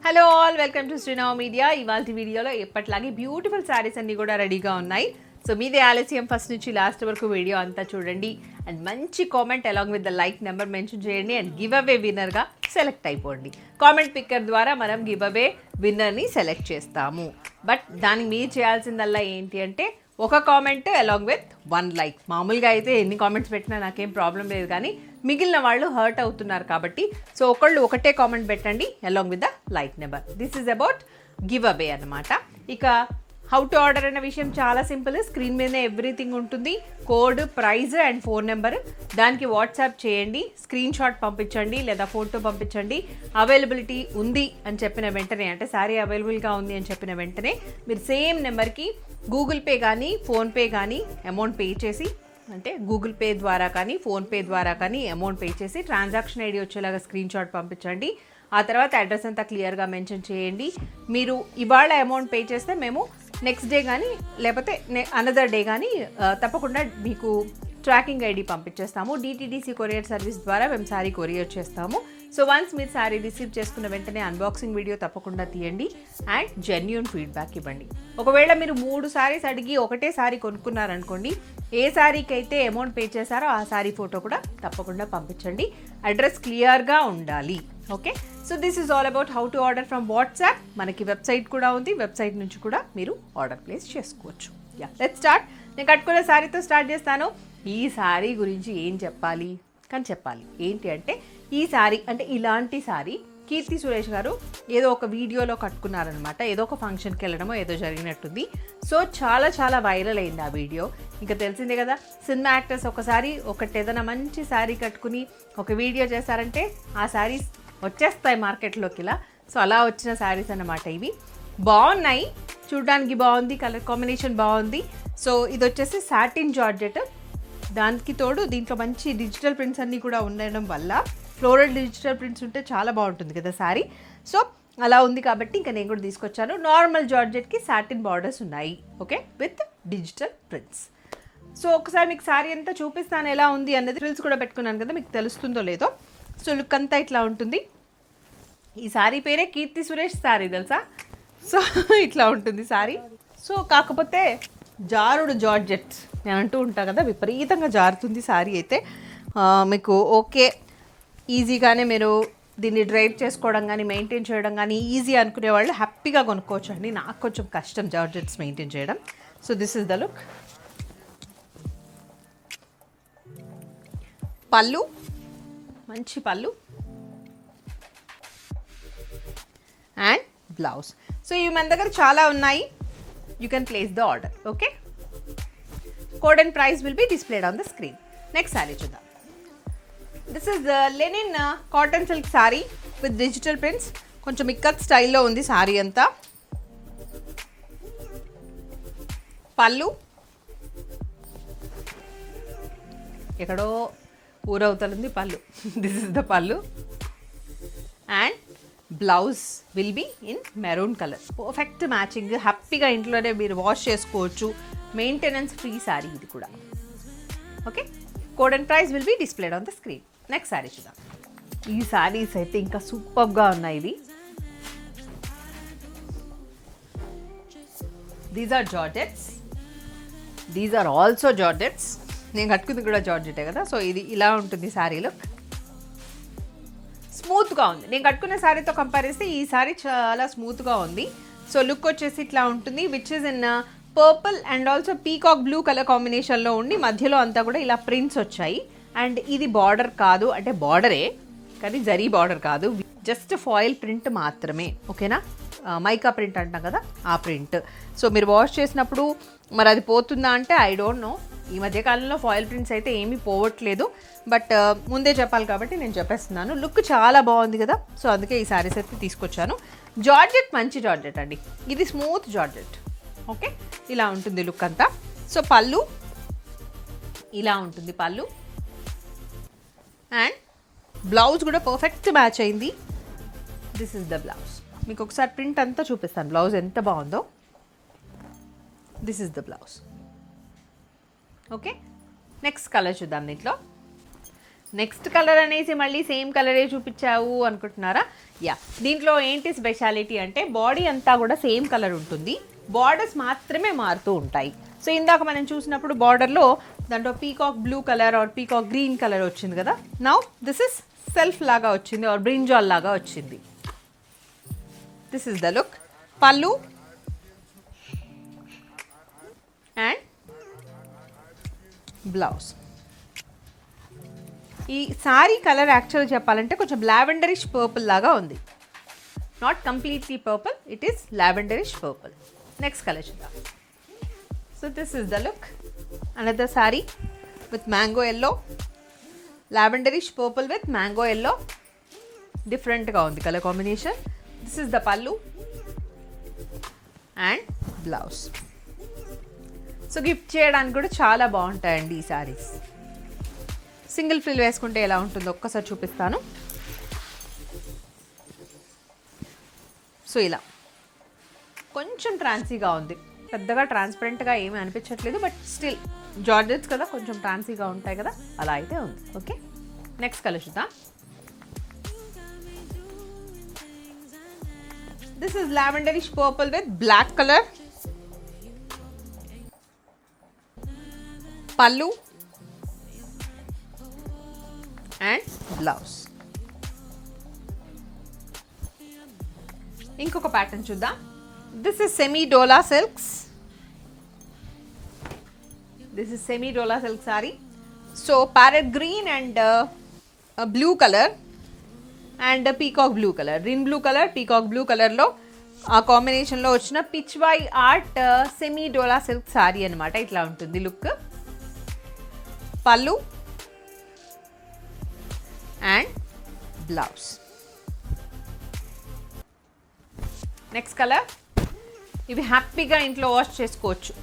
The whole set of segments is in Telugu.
Hello all, welcome to Srinav media. ఇవాళ వీడియోలో ఎప్పట్లాగే బ్యూటిఫుల్ శారీస్ అన్నీ కూడా రెడీగా ఉన్నాయి. సో మీదే ఆలస్యం, ఫస్ట్ నుంచి లాస్ట్ వరకు వీడియో అంతా చూడండి అండ్ మంచి comment along with the like number mention చేయండి అండ్ గివ్ అవే విన్నర్గా సెలెక్ట్ అయిపోండి. కామెంట్ పిక్కర్ ద్వారా మనం గివ్ అవే విన్నర్ని సెలెక్ట్ చేస్తాము. బట్ దానికి మీరు చేయాల్సిందల్లా ఏంటి అంటే ఒక కామెంట్ అలాంగ్ విత్ 1 లైక్. మామూలుగా అయితే ఎన్ని కామెంట్స్ పెట్టినా నాకేం ప్రాబ్లం లేదు, కానీ మిగిలిన వాళ్ళు హర్ట్ అవుతున్నారు కాబట్టి సో ఒకళ్ళు ఒకటే కామెంట్ పెట్టండి along with the like number. This is about give away అనమాట. ఇక హౌ టు ఆర్డర్ అనే విషయం చాలా సింపుల్. స్క్రీన్ మీదనే ఎవ్రీథింగ్ ఉంటుంది. Code, price and phone number. దానికి వాట్సాప్ చేయండి, స్క్రీన్ షాట్ పంపించండి లేదా ఫోటో పంపించండి. అవైలబిలిటీ ఉంది అని చెప్పిన వెంటనే, అంటే శారీ అవైలబుల్గా ఉంది అని చెప్పిన వెంటనే మీరు సేమ్ నెంబర్కి గూగుల్ పే కానీ ఫోన్పే కానీ అమౌంట్ పే చేసి, అంటే గూగుల్ పే ద్వారా కానీ ఫోన్పే ద్వారా కానీ అమౌంట్ పే చేసి ట్రాన్సాక్షన్ ఐడి వచ్చేలాగా స్క్రీన్ షాట్ పంపించండి. ఆ తర్వాత అడ్రస్ అంతా క్లియర్గా మెన్షన్ చేయండి. మీరు ఇవాళ అమౌంట్ పే చేస్తే మేము నెక్స్ట్ డే కానీ లేకపోతే అనదర్ డే కానీ తప్పకుండా మీకు ట్రాకింగ్ ఐడి పంపించేస్తాము. డిటీడీసీ కొరియర్ సర్వీస్ ద్వారా మేము శారీ కొరియర్ చేస్తాము. సో వన్స్ మీరు శారీ రిసీవ్ చేసుకున్న వెంటనే అన్బాక్సింగ్ వీడియో తప్పకుండా తీయండి అండ్ జెన్యూన్ ఫీడ్బ్యాక్ ఇవ్వండి. ఒకవేళ మీరు 3 శారీస్ అడిగి ఒకటే శారీ కొనుక్కున్నారనుకోండి, ఏ శారీకి అయితే అమౌంట్ పే చేశారో ఆ శారీ ఫోటో కూడా తప్పకుండా పంపించండి. అడ్రస్ క్లియర్గా ఉండాలి. Okay, so this is all about how to order from WhatsApp. మనకి వెబ్సైట్ కూడా ఉంది, వెబ్సైట్ నుంచి కూడా మీరు ఆర్డర్ ప్లేస్ చేసుకోవచ్చు. Yeah, let's start. నేను కట్టుకున్న శారీతో స్టార్ట్ చేస్తాను. ఈ శారీ గురించి ఏం చెప్పాలి, కానీ చెప్పాలి. ఏంటి అంటే ఈ శారీ, అంటే ఇలాంటి శారీ కీర్తి సురేష్ గారు ఏదో ఒక వీడియోలో కట్టుకున్నారనమాట. ఏదో ఒక ఫంక్షన్కి వెళ్ళడమో ఏదో జరిగినట్టుంది. సో చాలా చాలా వైరల్ అయింది ఆ వీడియో. ఇంకా తెలిసిందే కదా, సినిమా యాక్టర్స్ ఒకసారి ఏదైనా మంచి శారీ కట్టుకుని ఒక వీడియో చేశారంటే ఆ శారీస్ వచ్చేస్తాయి మార్కెట్లోకి ఇలా. సో అలా వచ్చిన శారీస్ అన్నమాట ఇవి. బాగున్నాయి, చూడడానికి బాగుంది, కలర్ కాంబినేషన్ బాగుంది. సో ఇది వచ్చేసి సాటిన్ జార్జెట్. దానికి తోడు దీంట్లో మంచి డిజిటల్ ప్రింట్స్ అన్నీ కూడా ఉండడం వల్ల, ఫ్లోరల్ డిజిటల్ ప్రింట్స్ ఉంటే చాలా బాగుంటుంది కదా శారీ. సో అలా ఉంది కాబట్టి ఇంకా నేను కూడా తీసుకొచ్చాను. నార్మల్ జార్జెట్కి సాటిన్ బార్డర్స్ ఉన్నాయి, okay, with digital prints. So ఒకసారి మీకు శారీ అంతా చూపిస్తాను ఎలా ఉంది అన్నది. ఫ్రిల్స్ కూడా పెట్టుకున్నాను కదా, మీకు తెలుస్తుందో లేదో. సో లుక్ అంతా ఇట్లా ఉంటుంది. ఈ శారీ పేరే కీర్తి సురేష్ శారీ, తెలుసా? సో ఇట్లా ఉంటుంది శారీ. సో కాకపోతే జారుడు జార్జెట్ నేను అంటూ ఉంటా కదా, విపరీతంగా జారుతుంది శారీ అయితే. మీకు ఓకే, ఈజీగానే మీరు దీన్ని డ్రైవ్ చేసుకోవడం కానీ మెయింటైన్ చేయడం కానీ ఈజీ అనుకునే వాళ్ళు హ్యాపీగా కొనుక్కోవచ్చు అండి. నాకు కొంచెం కష్టం జార్జెట్స్ మెయింటైన్ చేయడం. So this is the look. పళ్ళు, మంచి పళ్ళు అండ్ బ్లౌజ్. సో ఇవి మన దగ్గర చాలా ఉన్నాయి. You can place the order. Okay, code and price will be displayed on the screen. Next sari చూద్దాం. This is the linen cotton silk sari with digital prints. కొంచెం ఇక్కత్ స్టైల్లో ఉంది శారీ అంతా. పళ్ళు ఎక్కడో ఊరవుతలుంది pallu. This is the pallu and blouse will be in maroon colour. Perfect matching. హ్యాపీగా ఇంట్లోనే మీరు వాష్ చేసుకోవచ్చు. మెయింటెనెన్స్ ఫ్రీ శారీ ఇది కూడా. Okay, code and price will be displayed on the screen. Next sari చూద్దాం. ఈ శారీస్ అయితే ఇంకా సూపర్గా ఉన్నాయి ఇవి. These are georgettes. These are also georgettes. నేను కట్టుకుంది కూడా జార్జెటే కదా. సో ఇది ఇలా ఉంటుంది శారీ లుక్. స్మూత్గా ఉంది. నేను కట్టుకున్న శారీతో కంపేర్ చేస్తే ఈ శారీ చాలా స్మూత్గా ఉంది. సో లుక్ వచ్చేసి ఇట్లా ఉంటుంది, which is in purple and also peacock blue colour కాంబినేషన్లో ఉండి మధ్యలో అంతా కూడా ఇలా ప్రింట్స్ వచ్చాయి. అండ్ ఇది బార్డర్ కాదు, అంటే బార్డరే కానీ జరీ బార్డర్ కాదు, జస్ట్ ఫాయిల్ ప్రింట్ మాత్రమే. ఓకేనా, మైకా ప్రింట్ అంటాం కదా ఆ ప్రింట్. సో మీరు వాష్ చేసినప్పుడు మరి అది పోతుందా అంటే ఐ డోంట్ నో. ఈ మధ్యకాలంలో ఫాయిల్ ప్రింట్స్ అయితే ఏమీ పోవట్లేదు, బట్ ముందే చెప్పాలి కాబట్టి నేను చెప్పేస్తున్నాను. లుక్ చాలా బాగుంది కదా, సో అందుకే ఈ శారీస్ అయితే తీసుకొచ్చాను. జార్జెట్ మంచి జార్జెట్ అండి, ఇది స్మూత్ జార్జెట్. ఓకే, ఇలా ఉంటుంది లుక్ అంతా. సో పళ్ళు ఇలా ఉంటుంది పళ్ళు అండ్ బ్లౌజ్ కూడా పర్ఫెక్ట్ మ్యాచ్ అయింది. This is the blouse. మీకు ఒకసారి ప్రింట్ అంతా చూపిస్తాను, బ్లౌజ్ ఎంత బాగుందో. This is the blouse. Okay, next colour చూద్దాం. దీంట్లో నెక్స్ట్ కలర్ అనేసి మళ్ళీ సేమ్ కలరే చూపించావు అనుకుంటున్నారా? యా, దీంట్లో ఏంటి స్పెషాలిటీ అంటే బాడీ అంతా కూడా సేమ్ కలర్ ఉంటుంది, బార్డర్స్ మాత్రమే మారుతూ ఉంటాయి. సో ఇందాక మనం చూసినప్పుడు బార్డర్లో దాంట్లో peacock blue colour or peacock green colour వచ్చింది కదా, నౌ దిస్ ఇస్ సెల్ఫ్ లాగా వచ్చింది ఆర్ బ్రింజాల్ లాగా వచ్చింది. This is the look. Pallu and blouse. ఈ సారీ కలర్ యాక్చువల్గా చెప్పాలంటే కొంచెం లావెండరిష్ పర్పుల్ లాగా ఉంది, not completely purple, it is lavenderish purple. Next colour చూద్దాం. So this is the look. Another sari with mango yellow, lavenderish purple with mango yellow, డిఫరెంట్గా ఉంది colour combination. This is the pallu and blouse. So gift చేయడానికి కూడా చాలా బాగుంటాయండి ఈ సారీస్. సింగిల్ ఫ్రిల్ వేసుకుంటే ఎలా ఉంటుందో ఒక్కసారి చూపిస్తాను. సో ఇలా కొంచెం ట్రాన్సీగా ఉంది, పెద్దగా ట్రాన్స్పరెంట్గా ఏమీ అనిపించట్లేదు, బట్ స్టిల్ జార్జెట్స్ కదా కొంచెం ట్రాన్సీగా ఉంటాయి కదా, అలా అయితే ఉంది. ఓకే, నెక్స్ట్ కలర్ చూద్దాం. This is lavenderish purple with black colour. Pallu and blouse. ఇంకొక ప్యాటర్న్ చూద్దాం. This is semi dola silks. This is semi dola silk sari. So parrot green and blue colour and peacock blue colour, green blue colour peacock blue కలర్లో ఆ కాంబినేషన్లో వచ్చిన pichwai art semi dola silk sari అనమాట. ఇట్లా ఉంటుంది లుక్. పల్లు అండ్ బ్లౌజ్. Next colour. ఇవి హ్యాపీగా ఇంట్లో వాష్ చేసుకోవచ్చు.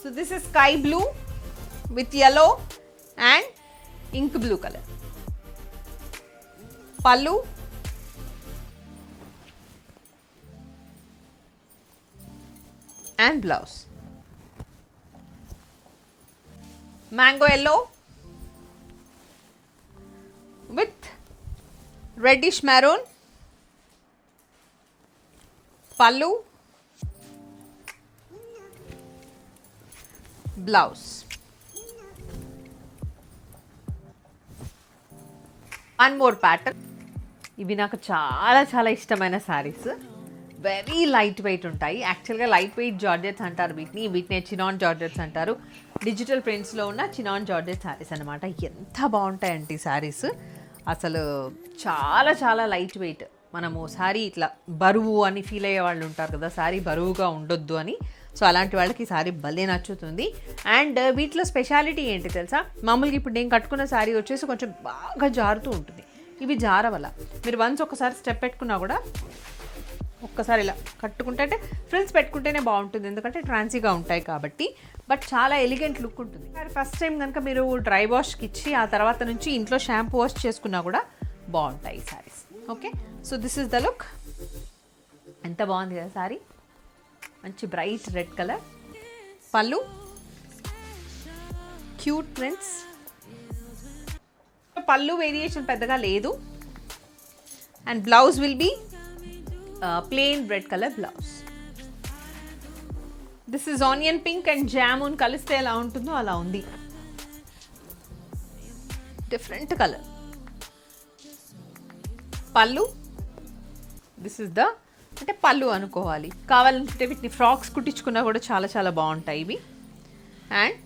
So this is sky blue with yellow and ink blue colour. Pallu and blouse. Mango yellow with reddish maroon, pallu, blouse. One more pattern. ఇవి నాకు చాలా చాలా ఇష్టమైన సారీస్, వెరీ లైట్ వెయిట్ ఉంటాయి. యాక్చువల్గా లైట్ వెయిట్ జార్జెట్స్ అంటారు వీటిని చినాన్ జార్జెట్స్ అంటారు. డిజిటల్ ప్రింట్స్లో ఉన్న చినాన్ జార్జెట్ సారీస్ అనమాట. ఎంత బాగుంటాయండి ఈ సారీస్, అసలు చాలా చాలా లైట్ వెయిట్. మనము సారీ ఇట్లా బరువు అని ఫీల్ అయ్యే వాళ్ళు ఉంటారు కదా, సారీ బరువుగా ఉండొద్దు అని. సో అలాంటి వాళ్ళకి ఈ సారీ భలే నచ్చుతుంది. అండ్ వీటిలో స్పెషాలిటీ ఏంటి తెలుసా, మామూలుగా ఇప్పుడు నేను కట్టుకున్న సారీ వచ్చేసి కొంచెం బాగా జారుతూ ఉంటుంది, ఇవి జారవల. మీరు వన్స్ ఒకసారి స్టెప్ పెట్టుకున్నా కూడా ఒక్కసారి ఇలా కట్టుకుంటే, అంటే ఫ్రిల్స్ పెట్టుకుంటేనే బాగుంటుంది ఎందుకంటే ట్రాన్సీగా ఉంటాయి కాబట్టి, బట్ చాలా ఎలిగెంట్ లుక్ ఉంటుంది. ఫస్ట్ టైం కనుక మీరు డ్రై వాష్కి ఇచ్చి ఆ తర్వాత నుంచి ఇంట్లో షాంపూ వాష్ చేసుకున్నా కూడా బాగుంటాయి ఈ saris. Okay, so this is the look. ఎంత బాగుంది కదా సారీ, మంచి bright red colour. Pallu cute prints. Pallu variation పెద్దగా లేదు. And blouse will be plain red colour blouse. This is onion pink and jamun కలిస్తే ఎలా ఉంటుందో అలా ఉంది, different colour. Pallu, this is the, అంటే పళ్ళు అనుకోవాలి, కావాలంటే వీటిని ఫ్రాక్స్ కుట్టించుకున్నా కూడా చాలా చాలా బాగుంటాయి ఇవి. And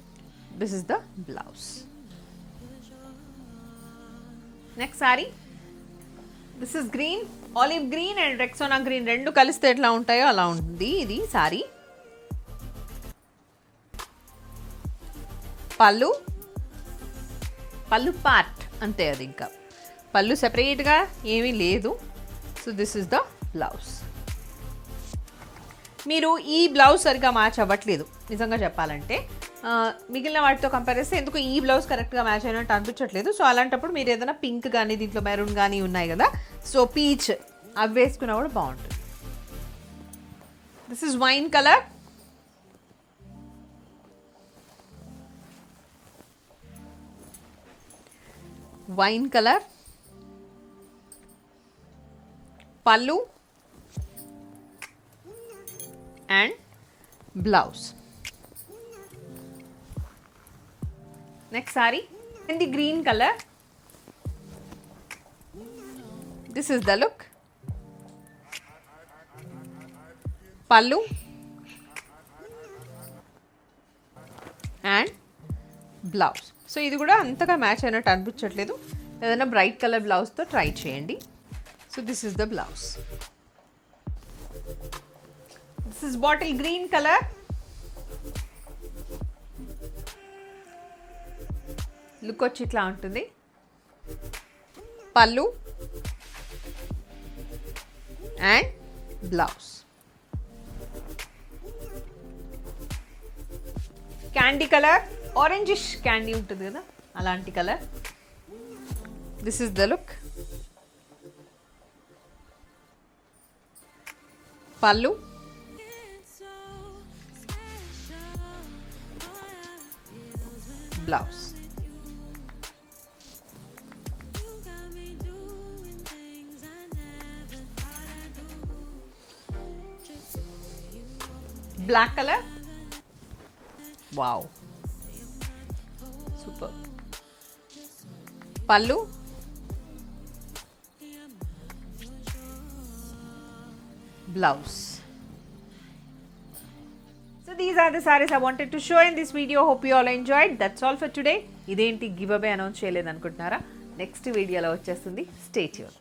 this is the blouse. Next sorry. This is green, olive green and Rexona green రెండు కలిస్తే ఎట్లా ఉంటాయో అలా ఉంటుంది ఇది సారీ. పళ్ళు, పళ్ళు పార్ట్ అంతే, అది ఇంకా పళ్ళు సెపరేట్గా ఏమీ లేదు. So this is the blouse. మీరు ఈ బ్లౌజ్ సరిగ్గా మ్యాచ్ అవ్వట్లేదు నిజంగా చెప్పాలంటే, మిగిలిన వాటితో కంపేర్ చేస్తే ఎందుకు ఈ బ్లౌజ్ కరెక్ట్గా మ్యాచ్ అయినట్టు అనిపించట్లేదు. సో అలాంటప్పుడు మీరు ఏదైనా పింక్ కానీ దీంట్లో మెరూన్ కానీ ఉన్నాయి కదా, సో పీచ్ అవి వేసుకున్నా కూడా బాగుంటుంది. This is wine colour. Wine colour, pallu and blouse. Next sari in the green color. This is the look. Pallu and blouse. So ఇది కూడా అంతగా మ్యాచ్ అయినట్టు అనిపించట్లేదు. ఏదైనా బ్రైట్ కలర్ బ్లౌజ్తో ట్రై చేయండి. So this is the blouse. This is bottle green colour. Look వచ్చి ఇట్లా ఉంటుంది. Pallu and blouse. Candy colour, orangish candy ఉంటుంది కదా అలాంటి colour. This is the look. Pallu blouse. Black colour. Wow, super. Pallu, blouse. So these are the sarees I wanted to show in this video. Hope you all enjoyed. That's all for today. ఇదేంటి గివ్ అవే అనౌన్స్ చేయలేదు అనుకుంటున్నారా? నెక్స్ట్ వీడియోలో వచ్చేస్తుంది. Stay tune.